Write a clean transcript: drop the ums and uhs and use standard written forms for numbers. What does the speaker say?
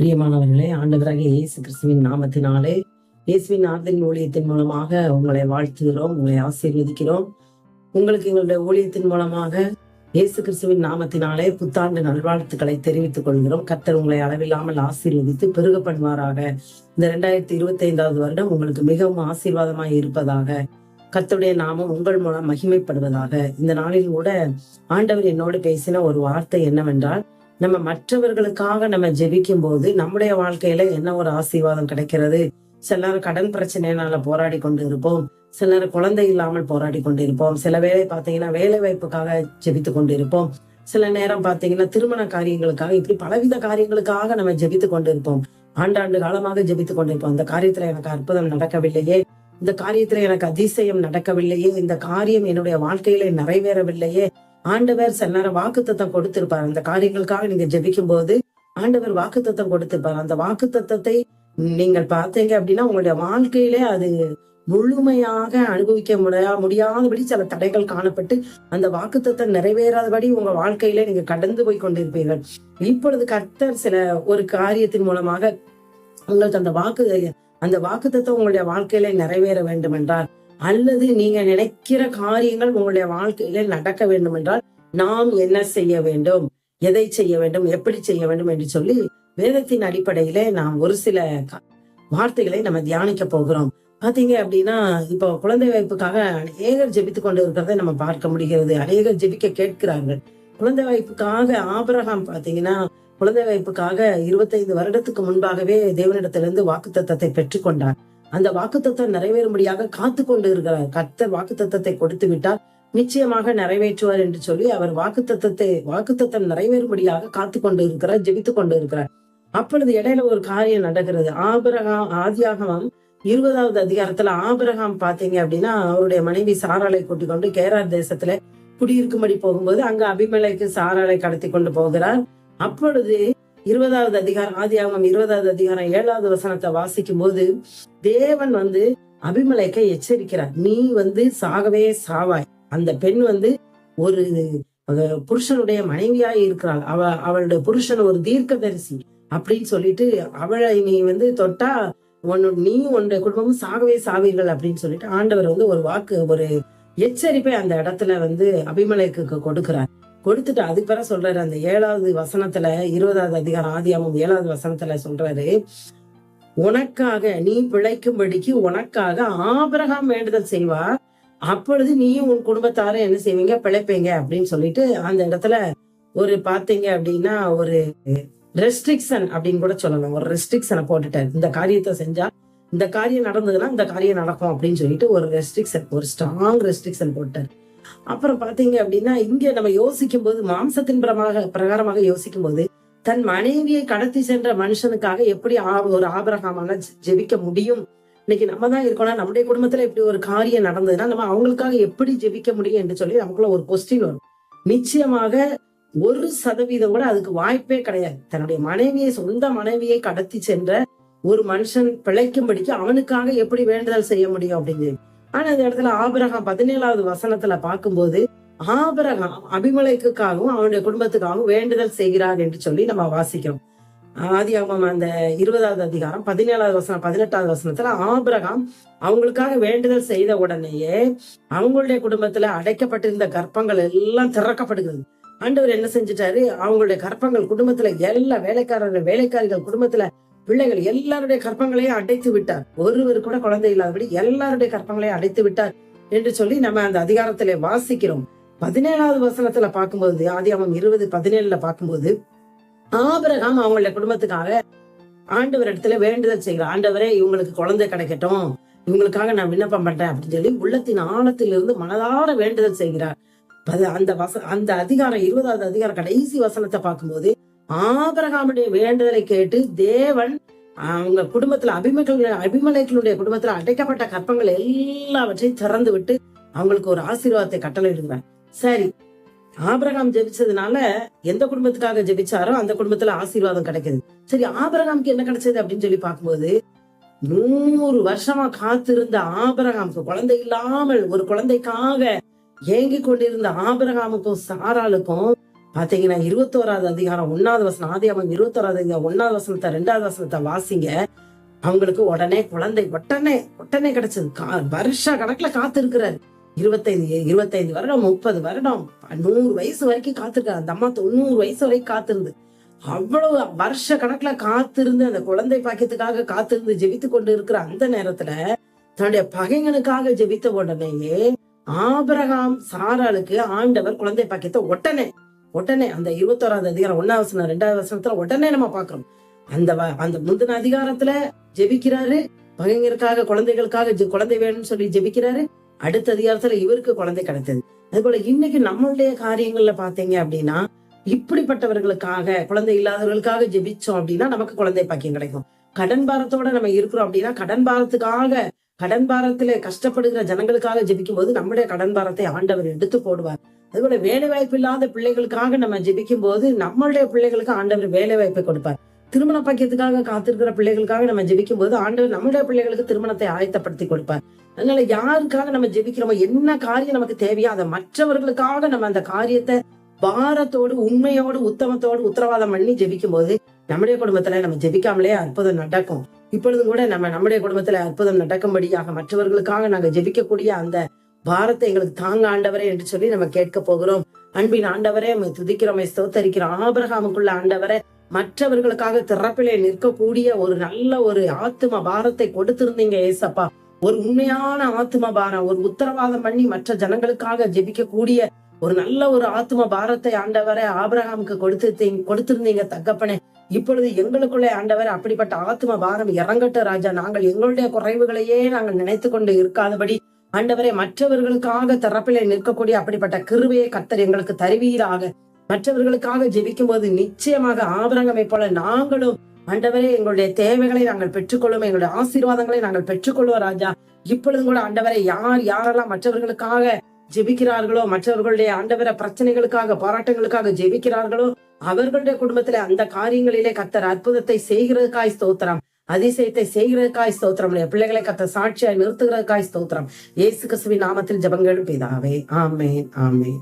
பிரியமானவர்களே, ஆண்டவராகிய இயேசு கிறிஸ்துவின் நாமத்தினாலே இயேசுவின் ஆறுதலின் ஊழியத்தின் மூலமாக உங்களை வாழ்த்துகிறோம், உங்களை ஆசீர்வதிக்கிறோம். உங்களுக்கு எங்களுடைய ஊழியத்தின் மூலமாக இயேசு கிறிஸ்துவின் நாமத்தினாலே புத்தாண்டு நல்வாழ்த்துக்களை தெரிவித்துக் கொள்கிறோம். கர்த்தர் உங்களை அளவில்லாமல் ஆசீர்வதித்து பெருக பண்ணுவாராக. இந்த 2025வது வருடம் உங்களுக்கு மிகவும் ஆசீர்வாதமாய் இருப்பதாக. கர்த்தருடைய நாமம் உங்கள் மூலம் மகிமைப்படுவதாக. இந்த நாளில் கூட ஆண்டவர் என்னோடு பேசின ஒரு வார்த்தை என்னவென்றால், நம்ம மற்றவர்களுக்காக நம்ம ஜெபிக்கும் போது நம்முடைய வாழ்க்கையில என்ன ஒரு ஆசீர்வாதம் கிடைக்கிறது. சில நேரம் கடன் பிரச்சனையினால போராடி கொண்டு இருப்போம், சில நேரம் குழந்தை இல்லாமல் போராடி கொண்டு இருப்போம், சில வேளை பாத்தீங்கன்னா வேலை வாய்ப்புக்காக ஜெபித்து கொண்டு இருப்போம், சில நேரம் பாத்தீங்கன்னா திருமண காரியங்களுக்காக, இப்படி பலவித காரியங்களுக்காக நம்ம ஜெபித்து கொண்டு இருப்போம். ஆண்டாண்டு காலமாக ஜெபித்து கொண்டிருப்போம். இந்த காரியத்துல எனக்கு அற்புதம் நடக்கவில்லையே, இந்த காரியத்துல எனக்கு அதிசயம் நடக்கவில்லையே, இந்த காரியம் என்னுடைய வாழ்க்கையில நிறைவேறவில்லையே. ஆண்டவர் சில நேரம் வாக்குத்தத்தம் கொடுத்திருப்பார். அந்த காரியங்களுக்காக நீங்க ஜெபிக்கும் போது ஆண்டவர் வாக்குத்தத்தம் கொடுத்திருப்பார். அந்த வாக்குத்தத்தத்தை நீங்கள் பார்த்தீங்க அப்படின்னா உங்களுடைய வாழ்க்கையிலே அது முழுமையாக அனுபவிக்க முடியாதபடி சில தடைகள் காணப்பட்டு அந்த வாக்குத்தத்தம் நிறைவேறாதபடி உங்க வாழ்க்கையில நீங்க கடந்து போய் கொண்டிருப்பீர்கள். இப்பொழுது கர்த்தர் சில ஒரு காரியத்தின் மூலமாக உங்களுக்கு அந்த வாக்குத்தத்தம் உங்களுடைய வாழ்க்கையில நிறைவேற வேண்டும் என்றால், அல்லது நீங்க நினைக்கிற காரியங்கள் உங்களுடைய வாழ்க்கையில நடக்க வேண்டும் என்றால் நாம் என்ன செய்ய வேண்டும், எதை செய்ய வேண்டும், எப்படி செய்ய வேண்டும் என்று சொல்லி வேதத்தின் அடிப்படையில நாம் ஒரு சில வார்த்தைகளை நம்ம தியானிக்க போகிறோம். பாத்தீங்க அப்படின்னா, இப்போ குழந்தை வாய்ப்புக்காக அநேகர் ஜெபித்து கொண்டு இருக்கிறதை நம்ம பார்க்க முடிகிறது. அநேகர் ஜெபிக்க கேட்கிறார்கள். குழந்தை வாய்ப்புக்காக ஆபிரகாம் பாத்தீங்கன்னா குழந்தை வாய்ப்புக்காக 25 வருடத்துக்கு முன்பாகவே தேவனிடத்திலிருந்து வாக்குத்தத்தத்தை பெற்றுக்கொண்டார். அந்த வாக்குத்தத்தம் நிறைவேறும்படியாக காத்து கொண்டு இருக்கிறார். கர்த்தர் வாக்குத்தத்தத்தை கொடுத்து விட்டால் நிச்சயமாக நிறைவேற்றுவார் என்று சொல்லி அவர் வாக்குத்தத்தம் நிறைவேறும்படியாக காத்து கொண்டு இருக்கிறார், ஜெபித்து கொண்டு இருக்கிறார். அப்பொழுது இடையில ஒரு காரியம் நடக்கிறது. ஆதியாகமம் 20வது அதிகாரத்துல ஆபிரகாம் பாத்தீங்க அப்படின்னா அவருடைய மனைவி சாராளை கூட்டிக் கொண்டு கேரார் தேசத்துல குடியிருக்கும்படி போகும்போது அங்க அபிமெலேக்கு சாராளை கடத்தி கொண்டு போகிறார். அப்பொழுது 20வது அதிகாரம், ஆதியாகமம் 20வது அதிகாரம் 7வது வசனத்தை வாசிக்கும் போது தேவன் அபிமெலேக்கை எச்சரிக்கிறார். நீ சாகவே சாவாய். அந்த பெண் ஒரு புருஷனுடைய மனைவியாய் இருக்கிறாள். அவளுடைய புருஷன் ஒரு தீர்க்கதரிசி அப்படின்னு சொல்லிட்டு அவளை நீ தொட்டா நீ உன்னுடைய குடும்பமும் சாகவே சாவீர்கள் அப்படின்னு சொல்லிட்டு ஆண்டவர் ஒரு எச்சரிப்பை அந்த இடத்துல அபிமெலேக்குக்கு கொடுக்கிறார். கொடுத்துட்டு அதுக்கு பிறகு சொல்றாரு, அந்த 7வது வசனத்துல 20வது அதிகாரம் ஆதியாகமம் 7வது வசனத்துல சொல்றாரு, உனக்காக நீ பிழைக்கும்படிக்கு உனக்காக ஆபிரகாம் வேண்டுதல் செய்வார், அப்பொழுது நீயும் உன் குடும்பத்தாரும் என்ன செய்வீங்க, பிழைப்பீங்க அப்படின்னு சொல்லிட்டு அந்த இடத்துல ஒரு பாத்தீங்க அப்படின்னா ஒரு ரெஸ்ட்ரிக்ஷன் அப்படின்னு கூட சொல்லலாம். ஒரு ரெஸ்ட்ரிக்ஷனை போட்டுட்டாரு. இந்த காரியத்தை செஞ்சா இந்த காரியம் நடந்ததுன்னா இந்த காரியம் நடக்கும் அப்படின்னு சொல்லிட்டு ஒரு ரெஸ்ட்ரிக்ஷன், ஒரு ஸ்ட்ராங் ரெஸ்ட்ரிக்ஷன் போட்டாரு. அப்புறம் பாத்தீங்க அப்படின்னா இங்க நம்ம யோசிக்கும் போது, மாம்சத்தின் பிரகாரமாக யோசிக்கும் போது, தன் மனைவியை கடத்தி சென்ற மனுஷனுக்காக எப்படி ஒரு ஆபிரகாமாக ஜெபிக்க முடியும்? இன்னைக்கு நம்ம தான் இருக்கோம்னா நம்முடைய குடும்பத்துல இப்படி ஒரு காரியம் நடந்ததுன்னா நம்ம அவங்களுக்காக எப்படி ஜெபிக்க முடியும் என்று சொல்லி நமக்குள்ள ஒரு கொஸ்டின் வரும். நிச்சயமாக 1% கூட அதுக்கு வாய்ப்பே கிடையாது. தன்னுடைய சொந்த மனைவியை கடத்தி சென்ற ஒரு மனுஷன் பிழைக்கும்படிக்கு அவனுக்காக எப்படி வேண்டுதல் செய்ய முடியும் அப்படின்னு. ஆனா இந்த இடத்துல ஆபிரகாம் 17வது வசனத்துல பார்க்கும்போது ஆபிரகாம் அபிமெலேக்குக்காகவும் அவனுடைய குடும்பத்துக்காகவும் வேண்டுதல் செய்கிறார் என்று சொல்லி நம்ம வாசிக்கிறோம். ஆதியாகமம் அந்த 20வது அதிகாரம் 17வது வசனம் 18வது வசனத்துல ஆபிரகாம் அவங்களுக்காக வேண்டுதல் செய்த உடனேயே அவங்களுடைய குடும்பத்துல அடைக்கப்பட்டிருந்த கர்ப்பங்கள் எல்லாம் திறக்கப்படுகிறது. ஆண்டவர் என்ன செஞ்சிட்டாரு, அவங்களுடைய கர்ப்பங்கள் குடும்பத்துல எல்லா வேலைக்காரிகள் குடும்பத்துல பிள்ளைகள் எல்லாருடைய கற்பங்களையும் அடைத்து விட்டார். ஒருவர் கூட குழந்தை இல்லாதபடி எல்லாருடைய கற்பங்களையும் அடைத்து விட்டார் என்று சொல்லி நம்ம அந்த அதிகாரத்திலே வாசிக்கிறோம். 17வது வசனத்துல பார்க்கும்போது, ஆதியாகமம் 20:17 பார்க்கும்போது ஆபிரகாம் அவங்களுடைய குடும்பத்துக்காக ஆண்டவர் இடத்துல வேண்டுதல் செய்கிறார். ஆண்டவரே, இவங்களுக்கு குழந்தை கிடைக்கட்டும், இவங்களுக்காக நான் விண்ணப்பம் பண்றேன் அப்படின்னு சொல்லி உள்ளத்தின் ஆழத்திலிருந்து மனதார வேண்டுதல் செய்கிறார். அந்த அதிகாரம் 20வது அதிகாரம் கடைசி வசனத்தை பார்க்கும்போது ஆபிரகாமுடைய வேண்டுதலை கேட்டு தேவன் அவங்க குடும்பத்துல அபிமெலேக்குடைய குடும்பத்துல அடைக்கப்பட்ட கற்பங்கள் எல்லாவற்றையும் திறந்து விட்டு அவங்களுக்கு ஒரு ஆசீர்வாதத்தை கட்டளையிடுகிறார். சரி, ஆபிரகாம் ஜெபிச்சதுனால எந்த குடும்பத்துக்காக ஜெபிச்சாரோ அந்த குடும்பத்துல ஆசீர்வாதம் கிடைக்குது. சரி, ஆபிரகாமுக்கு என்ன கிடைச்சது அப்படின்னு சொல்லி பார்க்கும்போது 100 வருஷமா காத்திருந்த ஆபிரகாமுக்கு குழந்தை இல்லாமல் ஒரு குழந்தைக்காக ஏங்கி கொண்டிருந்த ஆபிரகாமுக்கும் சாராளுக்கும் பாத்தீங்கன்னா 21வது அதிகாரம் 1வது வசனம், ஆதியாகமம் 21வது அதிகாரம் 1வது வசனத்தை 2வது வசனத்தை வாசிங்க. அவங்களுக்கு உடனே குழந்தை உடனே கிடைச்சது. வருஷ கணக்குல காத்திருக்கிறாரு. 25 வருடம், 30 வருடம், 100 வயசு வரைக்கும் காத்திருக்காரு. அந்த அம்மா 90 வயசு வரைக்கும் காத்திருந்து, அவ்வளவு வருஷ கணக்குல காத்திருந்து அந்த குழந்தை பாக்கியத்துக்காக காத்திருந்து ஜெபித்து கொண்டு இருக்கிற அந்த நேரத்துல தன்னுடைய பகைஞனுக்காக ஜெபித்த உடனேயே ஆபிரகாம் சாராளுக்கு ஆண்டவர் குழந்தை பாக்கியத்தை உடனே அந்த 21வது அதிகாரம் 1வது வசனம் 2வது வசனத்துல உடனே நம்ம பாக்குறோம். அந்த முந்தின அதிகாரத்துல ஜெபிக்கிறாரு, பகைஞருக்காக குழந்தைகளுக்காக குழந்தை வேணும்னு சொல்லி ஜெபிக்கிறாரு. அடுத்த அதிகாரத்துல இவருக்கு குழந்தை கிடைத்தது. அது போல இன்னைக்கு நம்மளுடைய காரியங்கள்ல பாத்தீங்க அப்படின்னா, இப்படிப்பட்டவர்களுக்காக, குழந்தை இல்லாதவர்களுக்காக ஜெபிச்சோம் அப்படின்னா நமக்கு குழந்தை பாக்கியம் கிடைக்கும். கடன் பாரத்தோட நம்ம இருக்கிறோம் அப்படின்னா, கடன் பாரத்துல கஷ்டப்படுகிற ஜனங்களுக்காக ஜெபிக்கும் போது நம்முடைய கடன் பாரத்தை ஆண்டவர் எடுத்து போடுவார். அதுபோல வேலை வாய்ப்பு இல்லாத பிள்ளைகளுக்காக நம்ம ஜெபிக்கும் போது நம்மளுடைய பிள்ளைகளுக்கு ஆண்டவர் வேலை வாய்ப்பை கொடுப்பார். திருமண பாக்கியத்துக்காக காத்திருக்கிற பிள்ளைகளுக்காக நம்ம ஜெபிக்கும் போது ஆண்டவர் நம்முடைய பிள்ளைகளுக்கு திருமணத்தை ஆயத்தப்படுத்தி கொடுப்பார். அதனால யாருக்காக நம்ம ஜெபிக்கிறோமோ, என்ன காரியம் நமக்கு தேவையோ அதை மற்றவர்களுக்காக நம்ம அந்த காரியத்தை பாரத்தோடு, உண்மையோடு, உத்தமத்தோடு உத்தரவாதம் பண்ணி ஜெபிக்கும் போது நம்முடைய குடும்பத்துல நம்ம ஜெபிக்காமலே அற்புதம் நடக்கும். இப்பொழுதும் கூட நம்முடைய குடும்பத்துல அற்புதம் நடக்கும்படியாக மற்றவர்களுக்காக நாங்க ஜெபிக்கக்கூடிய அந்த பாரத்தை எங்களுக்கு தாங்க ஆண்டவரே என்று சொல்லி நம்ம கேட்க போகிறோம். அன்பின் ஆண்டவரே, துதிக்கிறோம், ஸ்தோத்தரிக்கிறோம். ஆபிரகாமுக்குள்ள ஆண்டவரே, மற்றவர்களுக்காக திறப்பிலே நிற்கக்கூடிய ஒரு நல்ல ஒரு ஆத்தும பாரத்தை கொடுத்திருந்தீங்க ஏசப்பா. ஒரு உண்மையான ஆத்தும பாரம், ஒரு உத்தரவாதம் பண்ணி மற்ற ஜனங்களுக்காக ஜெபிக்கக்கூடிய ஒரு நல்ல ஒரு ஆத்தும பாரத்தை ஆண்டவரை ஆபிரகாமுக்கு கொடுத்திருந்தீங்க தகப்பனே. இப்பொழுது எங்களுக்குள்ளே ஆண்டவரை அப்படிப்பட்ட ஆத்தும பாரம் இறங்கட்டும் ராஜா. நாங்கள் எங்களுடைய குறைவுகளையே நாங்கள் நினைத்து கொண்டு இருக்காதபடி ஆண்டவரை மற்றவர்களுக்காக தரப்பிலே நிற்கக்கூடிய அப்படிப்பட்ட கிருபையை கர்த்தர் எங்களுக்கு தருவீராக. மற்றவர்களுக்காக ஜெபிக்கும் போது நிச்சயமாக ஆபிரகாமை போல நாங்களும் ஆண்டவரே எங்களுடைய தேவைகளை நாங்கள் பெற்றுக்கொள்ளும், எங்களுடைய ஆசீர்வாதங்களை நாங்கள் பெற்றுக்கொள்வோம் ராஜா. இப்பொழுதும் கூட ஆண்டவரை யாரெல்லாம் மற்றவர்களுக்காக ஜெபிக்கிறார்களோ, மற்றவர்களுடைய ஆண்டவரை பிரச்சனைகளுக்காக, போராட்டங்களுக்காக ஜெபிக்கிறார்களோ, அவர்களுடைய குடும்பத்திலே அந்த காரியங்களிலே கர்த்தர் அற்புதத்தை செய்கிறதுக்காய் ஸ்தோத்திரம், அதிசயத்தை செய்கிறதுக்காய் ஸ்தோத்திரம். பிள்ளைகளை கர்த்தர் சாட்சியாய் நிறுத்துகிறதுக்காய் ஸ்தோத்திரம். இயேசு கிறிஸ்துவின் நாமத்தில் ஜெபங்கள் பிதாவே, ஆமென், ஆமென்.